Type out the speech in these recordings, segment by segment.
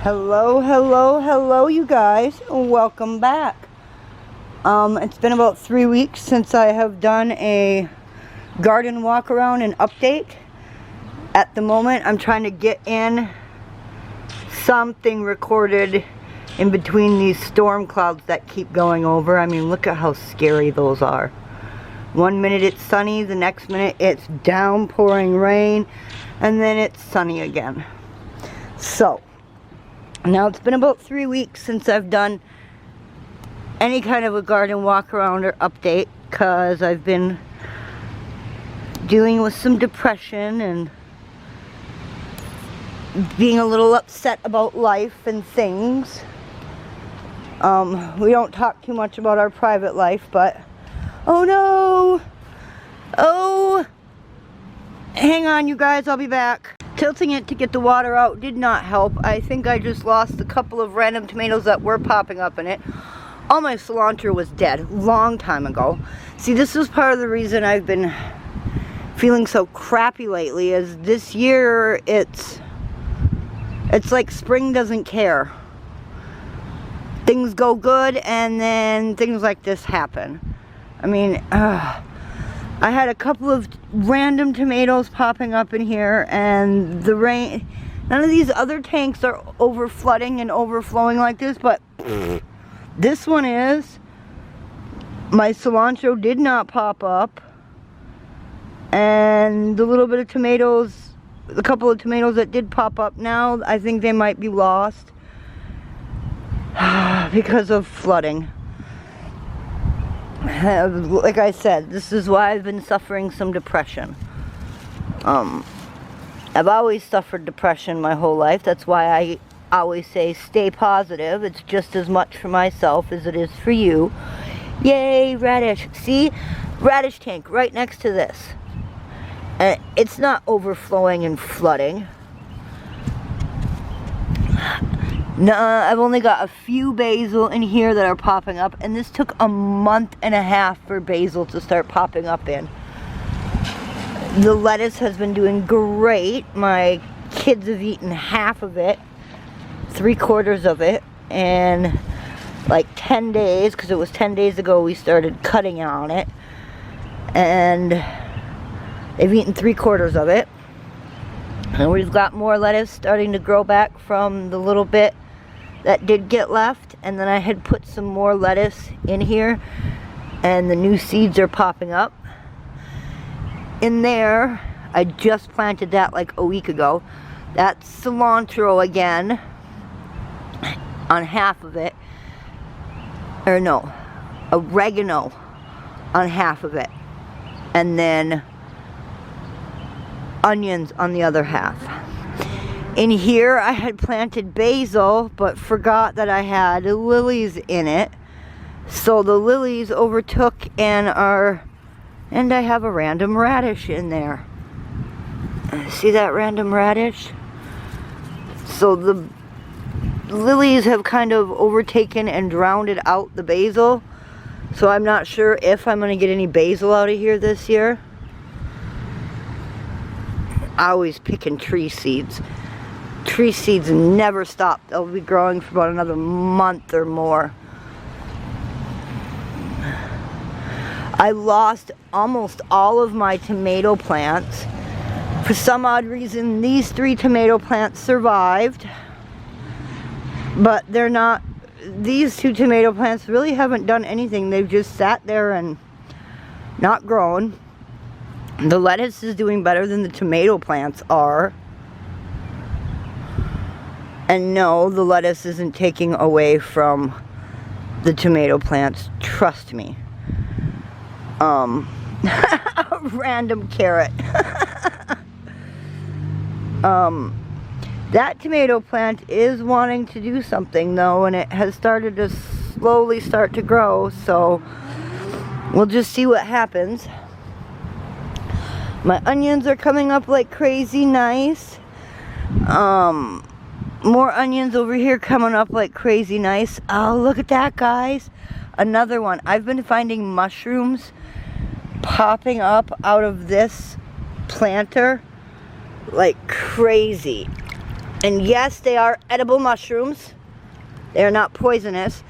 Hello, you guys. Welcome back. It's been about 3 weeks since I have done a garden walk around and update. At the moment, I'm trying to get in something recorded in between these storm clouds that keep going over. I mean, look at how scary those are. 1 minute it's sunny, the next minute it's downpouring rain, and then it's sunny again. So, now it's been about 3 weeks since I've done any kind of a garden walk around or update, because I've been dealing with some depression and being a little upset about life and things. We don't talk too much about our private life, but oh no! Oh! Hang on, you guys, I'll be back. Tilting it to get the water out did not help. I think I just lost a couple of random tomatoes that were popping up in it. All my cilantro was dead long time ago. See, this is part of the reason I've been feeling so crappy lately, is this year it's like spring doesn't care. Things go good and then things like this happen. I mean, I had a couple of random tomatoes popping up in here, and the rain, none of these other tanks are over flooding and overflowing like this, but this one is. My cilantro did not pop up, and the little bit of tomatoes, the couple of tomatoes that did pop up now, I think they might be lost because of flooding. Like I said, this is why I've been suffering some depression. I've always suffered depression my whole life. That's why I always say stay positive. It's just as much for myself as it is for you. Yay, radish. See? Radish tank right next to this. And it's not overflowing and flooding. No, I've only got a few basil in here that are popping up, and this took a month and a half for basil to start popping up in. The lettuce has been doing great. My kids have eaten half of it, 3/4 of it, in like 10 days, because it was 10 days ago we started cutting on it, and they've eaten 3/4 of it. And we've got more lettuce starting to grow back from the little bit that did get left, and then I had put some more lettuce in here, and the new seeds are popping up. In there, I just planted that like a week ago. That's cilantro again, on half of it, or no, oregano on half of it, and then onions on the other half. In here I had planted basil, but forgot that I had lilies in it. So the lilies overtook and I have a random radish in there. See that random radish? So the lilies have kind of overtaken and drowned out the basil. So I'm not sure if I'm going to get any basil out of here this year. Always picking tree seeds. Tree seeds never stop. They'll be growing for about another month or more. I lost almost all of my tomato plants. For some odd reason, these 3 tomato plants survived, but they're not. These 2 tomato plants really haven't done anything. They've just sat there and not grown. The lettuce is doing better than the tomato plants are. And no, the lettuce isn't taking away from the tomato plants. Trust me. A random carrot. That tomato plant is wanting to do something though, and it has started to slowly start to grow, so we'll just see what happens. My onions are coming up like crazy nice. More onions over here coming up like crazy nice. Oh, look at that, guys. Another one. I've been finding mushrooms popping up out of this planter like crazy. And yes, they are edible mushrooms. They are not poisonous.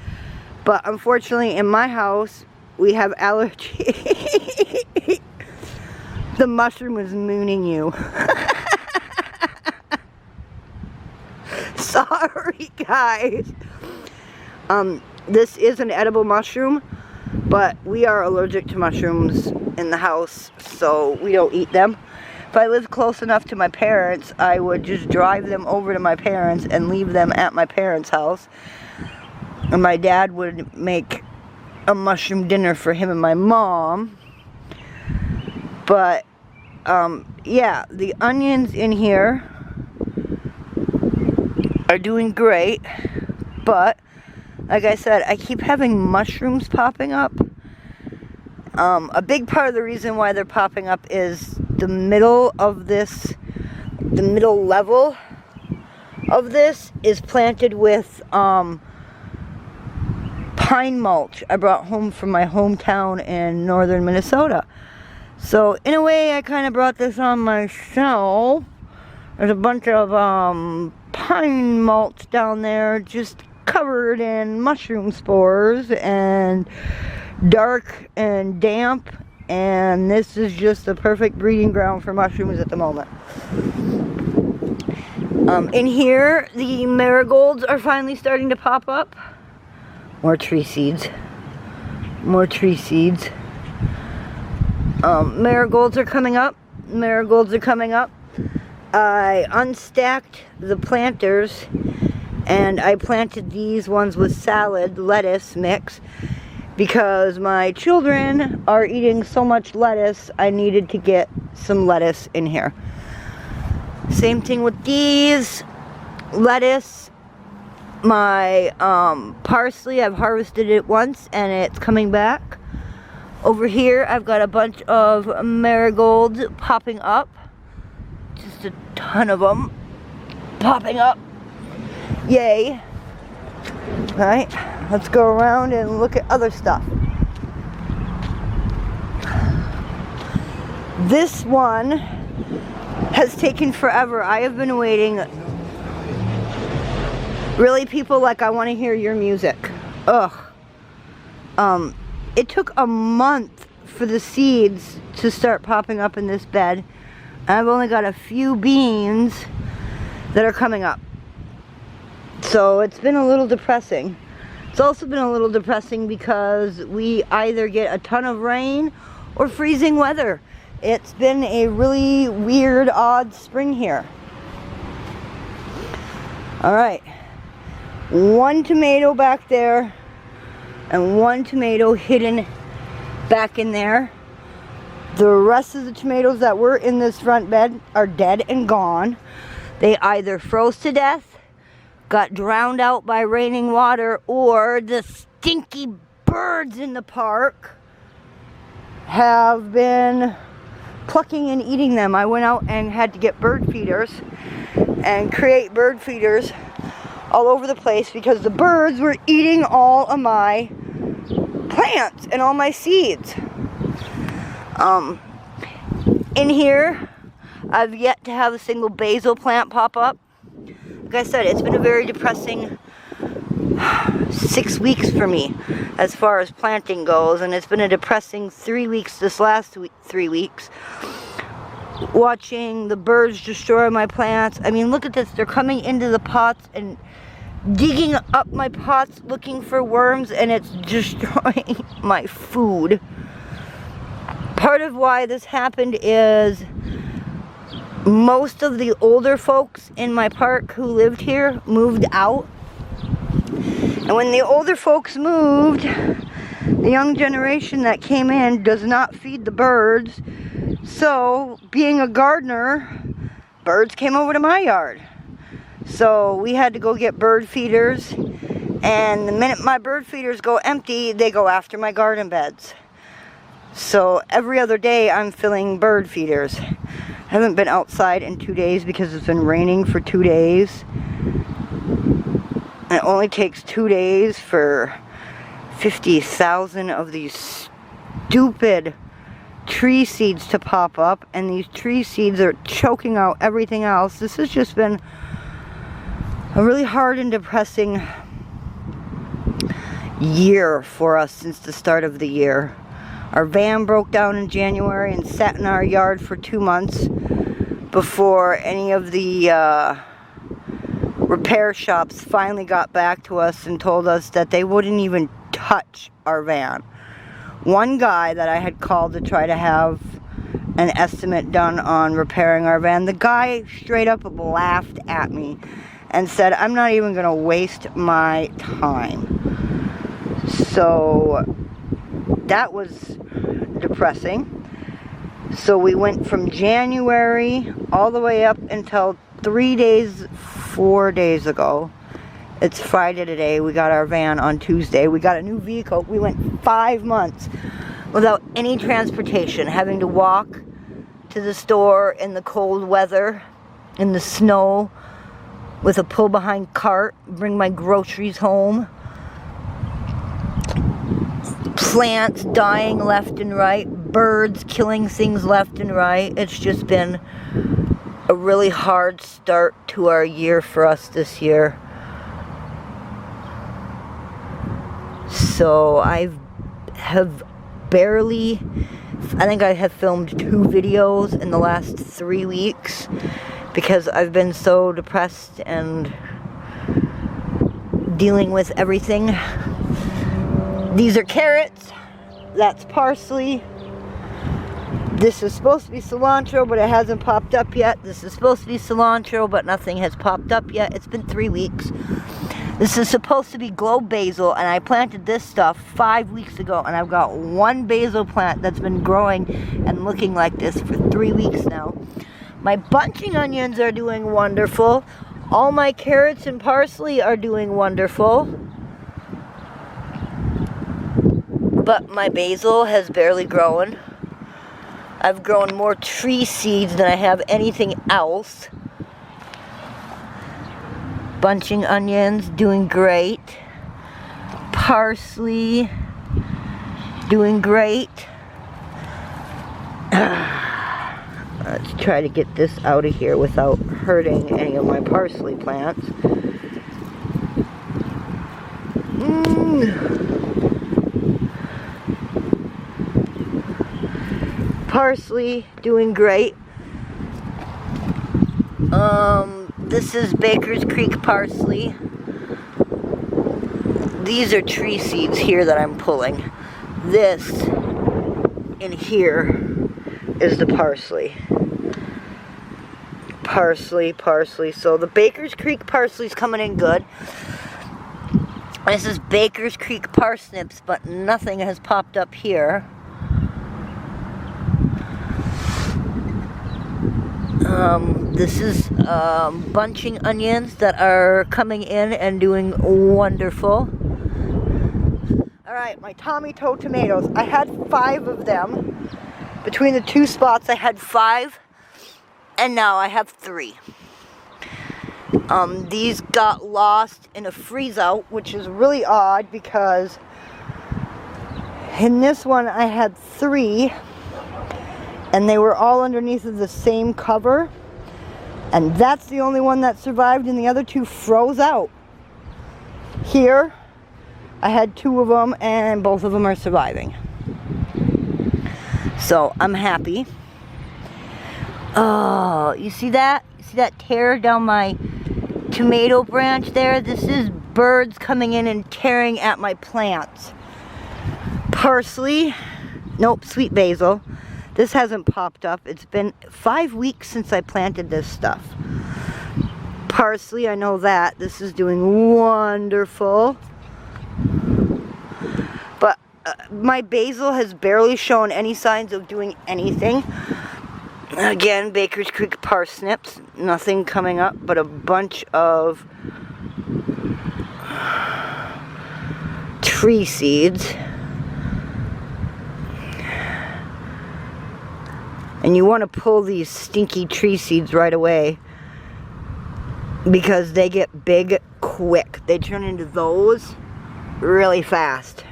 But unfortunately, in my house, we have allergy. The mushroom is mooning you. Sorry, guys. This is an edible mushroom, but we are allergic to mushrooms in the house, so we don't eat them. If I lived close enough to my parents, I would just drive them over to my parents and leave them at my parents' house. And my dad would make a mushroom dinner for him and my mom. But, yeah, the onions in here are doing great. But, like I said, I keep having mushrooms popping up. A big part of the reason why they're popping up is the middle of this, the middle level of this is planted with pine mulch I brought home from my hometown in northern Minnesota. So in a way, I kind of brought this on myself. There's a bunch of pine mulch down there just covered in mushroom spores and dark and damp, and this is just the perfect breeding ground for mushrooms at the moment. In here, the marigolds are finally starting to pop up. More tree seeds. More tree seeds. Marigolds are coming up. Marigolds are coming up. I unstacked the planters and I planted these ones with salad lettuce mix because my children are eating so much lettuce, I needed to get some lettuce in here. Same thing with these. Lettuce. My parsley, I've harvested it once and it's coming back. Over here I've got a bunch of marigolds popping up. Just a ton of them popping up. Yay. Alright, let's go around and look at other stuff. This one has taken forever. I have been waiting. Really, people, like, I want to hear your music. Ugh. It took a month for the seeds to start popping up in this bed. I've only got a few beans that are coming up. So it's been a little depressing. It's also been a little depressing because we either get a ton of rain or freezing weather. It's been a really weird, odd spring here. Alright. One tomato back there and one tomato hidden back in there. The rest of the tomatoes that were in this front bed are dead and gone. They either froze to death, got drowned out by raining water, or the stinky birds in the park have been plucking and eating them. I went out and had to get bird feeders and create bird feeders all over the place because the birds were eating all of my plants and all my seeds. In here, I've yet to have a single basil plant pop up. Like I said, it's been a very depressing 6 weeks for me as far as planting goes, and it's been a depressing 3 weeks this last 3 weeks. Watching the birds destroy my plants. I mean, look at this. They're coming into the pots and digging up my pots looking for worms, and it's destroying my food. Part of why this happened is most of the older folks in my park who lived here moved out. And when the older folks moved, the young generation that came in does not feed the birds. So, being a gardener, birds came over to my yard. So we had to go get bird feeders, and the minute my bird feeders go empty, they go after my garden beds. So every other day I'm filling bird feeders. I haven't been outside in 2 days because it's been raining for 2 days. It only takes 2 days for 50,000 of these stupid tree seeds to pop up, and these tree seeds are choking out everything else. This has just been a really hard and depressing year for us since the start of the year. Our van broke down in January and sat in our yard for 2 months before any of the repair shops finally got back to us and told us that they wouldn't even touch our van. One guy that I had called to try to have an estimate done on repairing our van, the guy straight up laughed at me and said, "I'm not even going to waste my time." So that was depressing. So we went from January all the way up until 4 days ago. It's Friday today. We got our van on Tuesday. We got a new vehicle. We went 5 months without any transportation, having to walk to the store in the cold weather, in the snow, with a pull-behind cart, bring my groceries home. Plants dying left and right, birds killing things left and right. It's just been a really hard start to our year for us this year. So I think I have filmed 2 videos in the last 3 weeks because I've been so depressed and dealing with everything. These are carrots. That's parsley. This is supposed to be cilantro, but it hasn't popped up yet. This is supposed to be cilantro, but nothing has popped up yet. It's been 3 weeks. This is supposed to be globe basil, and I planted this stuff 5 weeks ago, and I've got 1 basil plant that's been growing and looking like this for 3 weeks now. My bunching onions are doing wonderful. All my carrots and parsley are doing wonderful. But my basil has barely grown. I've grown more tree seeds than I have anything else. Bunching onions, doing great. Parsley, doing great. Let's try to get this out of here without hurting any of my parsley plants. Parsley, doing great. This is Baker's Creek parsley. These are tree seeds here that I'm pulling. This in here is the parsley. Parsley. So the Baker's Creek parsley's coming in good. This is Baker's Creek parsnips, but nothing has popped up here. This is bunching onions that are coming in and doing wonderful. Alright, my Tommy Toe tomatoes. I had 5 of them. Between the 2 spots I had 5, and now I have 3. These got lost in a freeze out, which is really odd because in this one I had 3. And they were all underneath of the same cover. And that's the only one that survived, and the other 2 froze out. Here, I had 2 of them, and both of them are surviving. So, I'm happy. Oh, you see that? You see that tear down my tomato branch there? This is birds coming in and tearing at my plants. Parsley. Nope, sweet basil. This hasn't popped up. It's been 5 weeks since I planted this stuff. Parsley, I know that. This is doing wonderful. But my basil has barely shown any signs of doing anything. Again, Baker's Creek parsnips. Nothing coming up, but a bunch of tree seeds. And you want to pull these stinky tree seeds right away because they get big quick. They turn into those really fast.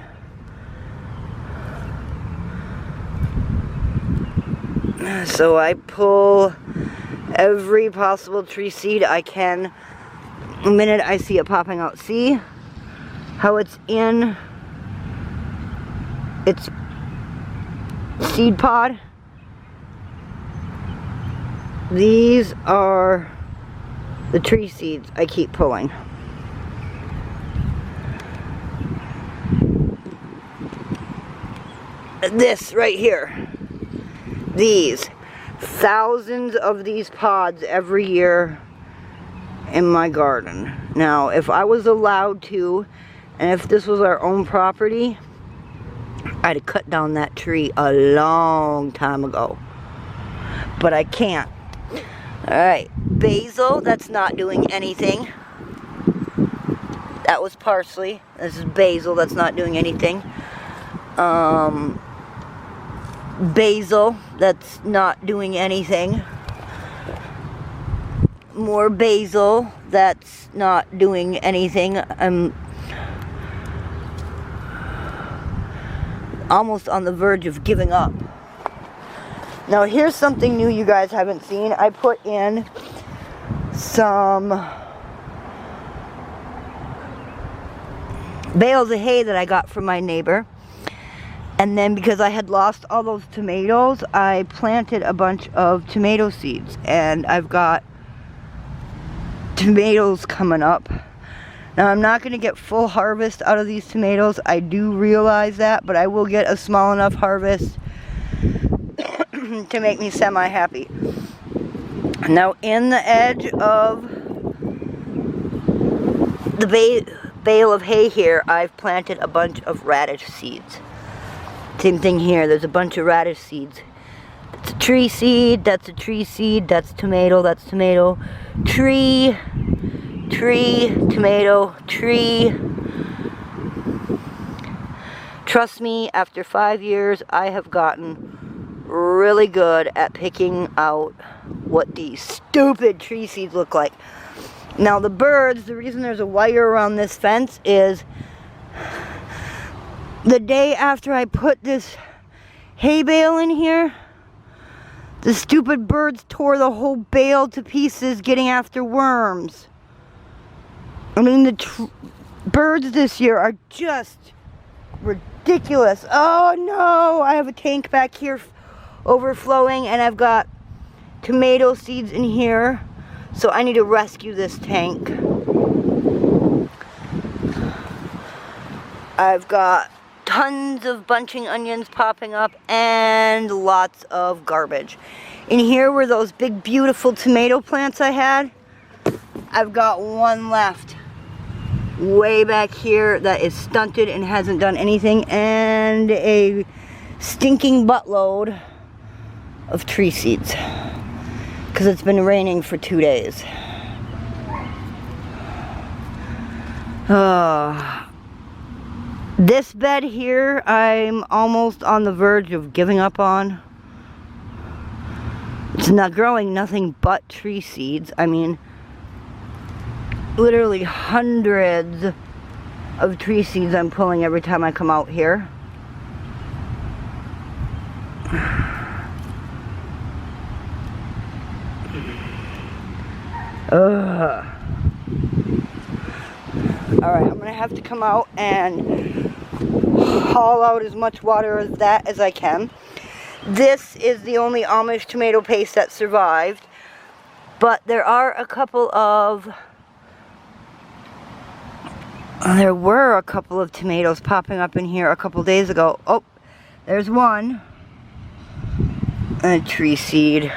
So I pull every possible tree seed I can the minute I see it popping out. See how it's in its seed pod? These are the tree seeds I keep pulling. This right here. These. Thousands of these pods every year in my garden. Now, if I was allowed to, and if this was our own property, I'd have cut down that tree a long time ago. But I can't. Alright, basil, that's not doing anything. That was parsley. This is basil, that's not doing anything. Basil, that's not doing anything. More basil, that's not doing anything. I'm almost on the verge of giving up. Now here's something new you guys haven't seen. I put in some bales of hay that I got from my neighbor. And then because I had lost all those tomatoes, I planted a bunch of tomato seeds. And I've got tomatoes coming up. Now I'm not going to get full harvest out of these tomatoes. I do realize that, but I will get a small enough harvest to make me semi-happy. Now in the edge of the bale of hay here, I've planted a bunch of radish seeds. Same thing here, there's a bunch of radish seeds. That's a tree seed, that's a tree seed, that's tomato, tree, tomato, tree. Trust me, after 5 years, I have gotten really good at picking out what these stupid tree seeds look like. Now the birds, the reason there's a wire around this fence is the day after I put this hay bale in here, the stupid birds tore the whole bale to pieces getting after worms. I mean, the birds this year are just ridiculous. Oh no, I have a tank back here overflowing and I've got tomato seeds in here, so I need to rescue this tank. I've got tons of bunching onions popping up and lots of garbage. In here were those big beautiful tomato plants I had. I've got one left way back here that is stunted and hasn't done anything, and a stinking buttload of tree seeds because it's been raining for 2 days. This bed here, I'm almost on the verge of giving up on. It's not growing nothing but tree seeds. I mean, literally hundreds of tree seeds I'm pulling every time I come out here. Alright, I'm gonna have to come out and haul out as much water as that as I can. This is the only Amish tomato paste that survived, but there are a couple of there were a couple of tomatoes popping up in here a couple days ago. Oh, there's one. A tree seed,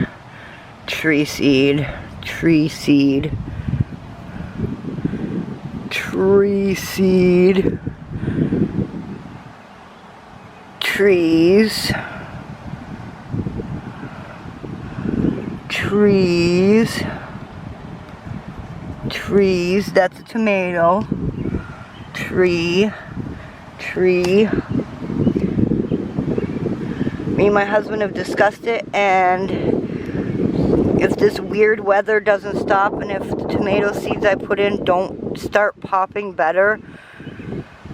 tree seed, tree seed, tree seed, trees, trees, trees, that's a tomato, tree, tree. Me and my husband have discussed it, and if this weird weather doesn't stop and if the tomato seeds I put in don't start popping better,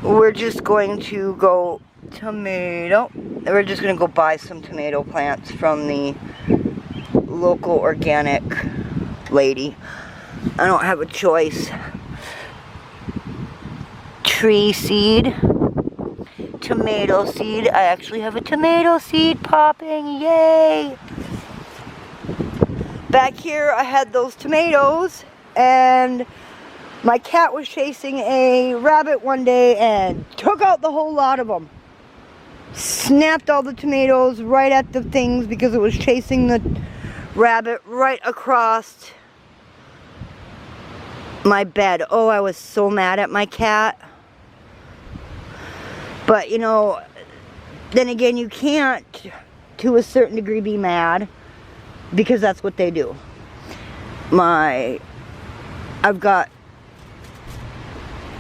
we're just going to go tomato. We're just going to go buy some tomato plants from the local organic lady. I don't have a choice. tree seed, tomato seed. I actually have a tomato seed popping, yay! Back here I had those tomatoes, and my cat was chasing a rabbit one day and took out the whole lot of them. Snapped all the tomatoes right at the things because it was chasing the rabbit right across my bed. Oh, I was so mad at my cat. But, you know, then again, you can't, to a certain degree, be mad, because that's what they do. I've got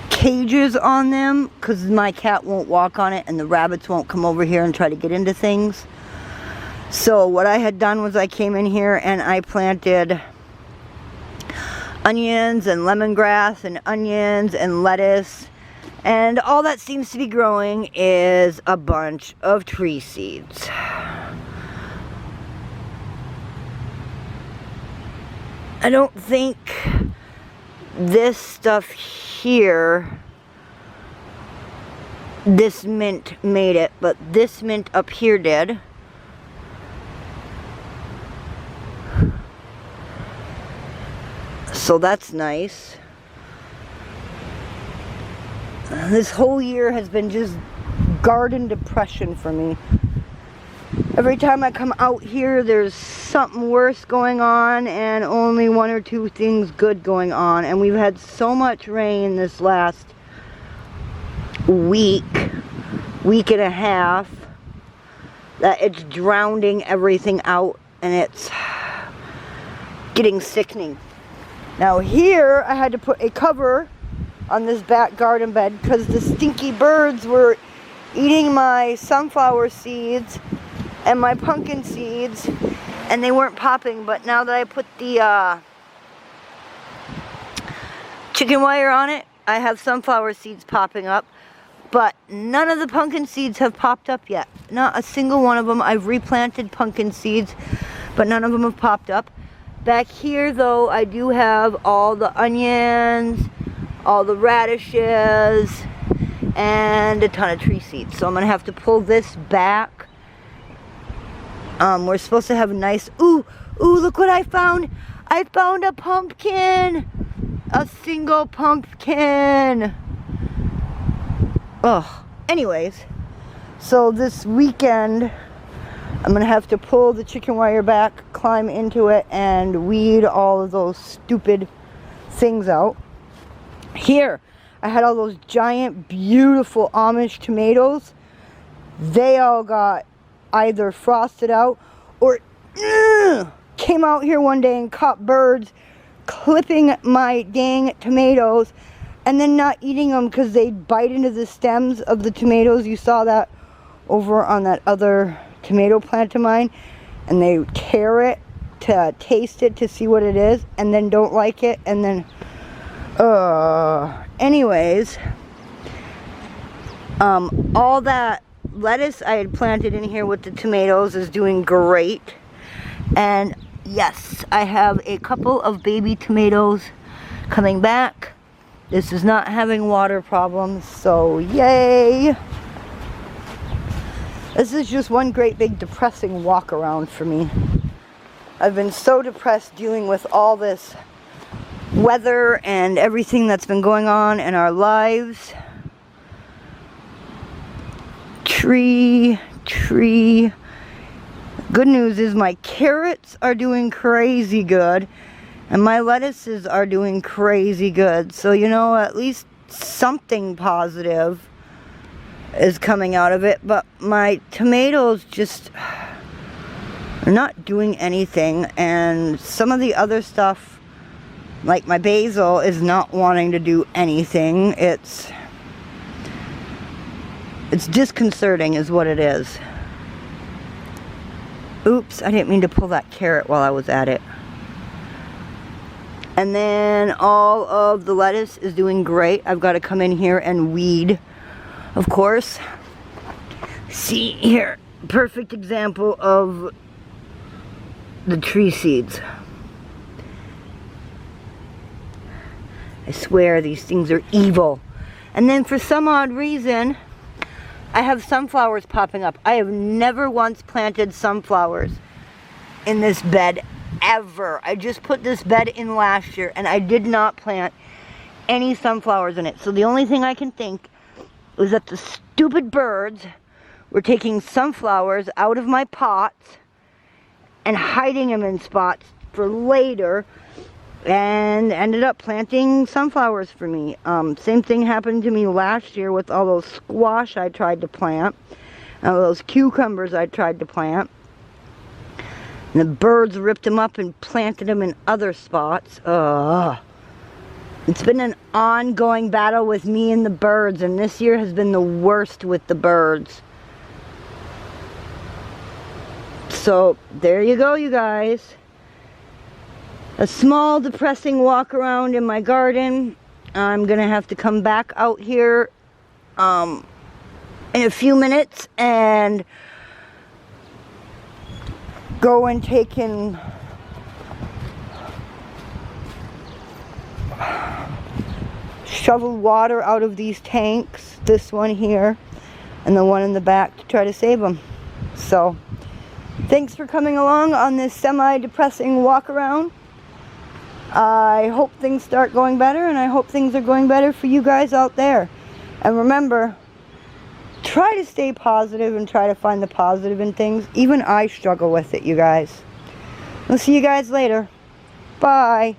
cages on them, because my cat won't walk on it, and the rabbits won't come over here and try to get into things. So what I had done was I came in here and I planted onions and lemongrass and onions and lettuce, and all that seems to be growing is a bunch of tree seeds. I don't think this stuff here, this mint made it, but this mint up here did. So that's nice. This whole year has been just garden depression for me. Every time I come out here, there's something worse going on and only one or two things good going on. And we've had so much rain this last week and a half, that it's drowning everything out, and it's getting sickening. Now here, I had to put a cover on this back garden bed because the stinky birds were eating my sunflower seeds and my pumpkin seeds, and they weren't popping. But now that I put the chicken wire on it, I have sunflower seeds popping up, but none of the pumpkin seeds have popped up yet. Not a single one of them. I've replanted pumpkin seeds, but none of them have popped up. Back here though, I do have all the onions, all the radishes, and a ton of tree seeds. So I'm gonna have to pull this back. We're supposed to have a nice, ooh, look what I found. I found a pumpkin. A single pumpkin. Oh, anyways, so this weekend, I'm gonna have to pull the chicken wire back, climb into it, and weed all of those stupid things out. Here, I had all those giant, beautiful Amish tomatoes. They all got either frosted out or came out here one day and caught birds clipping my dang tomatoes and then not eating them because they bite into the stems of the tomatoes. You saw that over on that other tomato plant of mine, and they tear it to taste it to see what it is, and then don't like it, and then anyways, all that lettuce I had planted in here with the tomatoes is doing great. And yes, I have a couple of baby tomatoes coming back. This is not having water problems, so yay. This is just one great big depressing walk around for me. I've been so depressed dealing with all this weather and everything that's been going on in our lives. Tree. Good news is my carrots are doing crazy good, and my lettuces are doing crazy good. So, you know, at least something positive is coming out of it. But my tomatoes just are not doing anything, and some of the other stuff, like my basil, is not wanting to do anything. It's disconcerting is what it is. Oops, I didn't mean to pull that carrot while I was at it. And then all of the lettuce is doing great. I've got to come in here and weed, of course. See here, perfect example of the tree seeds. I swear these things are evil. And then for some odd reason, I have sunflowers popping up. I have never once planted sunflowers in this bed ever. I just put this bed in last year and I did not plant any sunflowers in it. So the only thing I can think is that the stupid birds were taking sunflowers out of my pots and hiding them in spots for later, and ended up planting sunflowers for me. Same thing happened to me last year with all those squash I tried to plant, all those cucumbers I tried to plant. And the birds ripped them up and planted them in other spots. It's been an ongoing battle with me and the birds, and this year has been the worst with the birds. So, there you go, you guys. A small, depressing walk around in my garden. I'm going to have to come back out here in a few minutes and go and take and shovel water out of these tanks, this one here and the one in the back, to try to save them. So, thanks for coming along on this semi-depressing walk around. I hope things start going better, and I hope things are going better for you guys out there. And remember, try to stay positive and try to find the positive in things. Even I struggle with it, you guys. We'll see you guys later. Bye.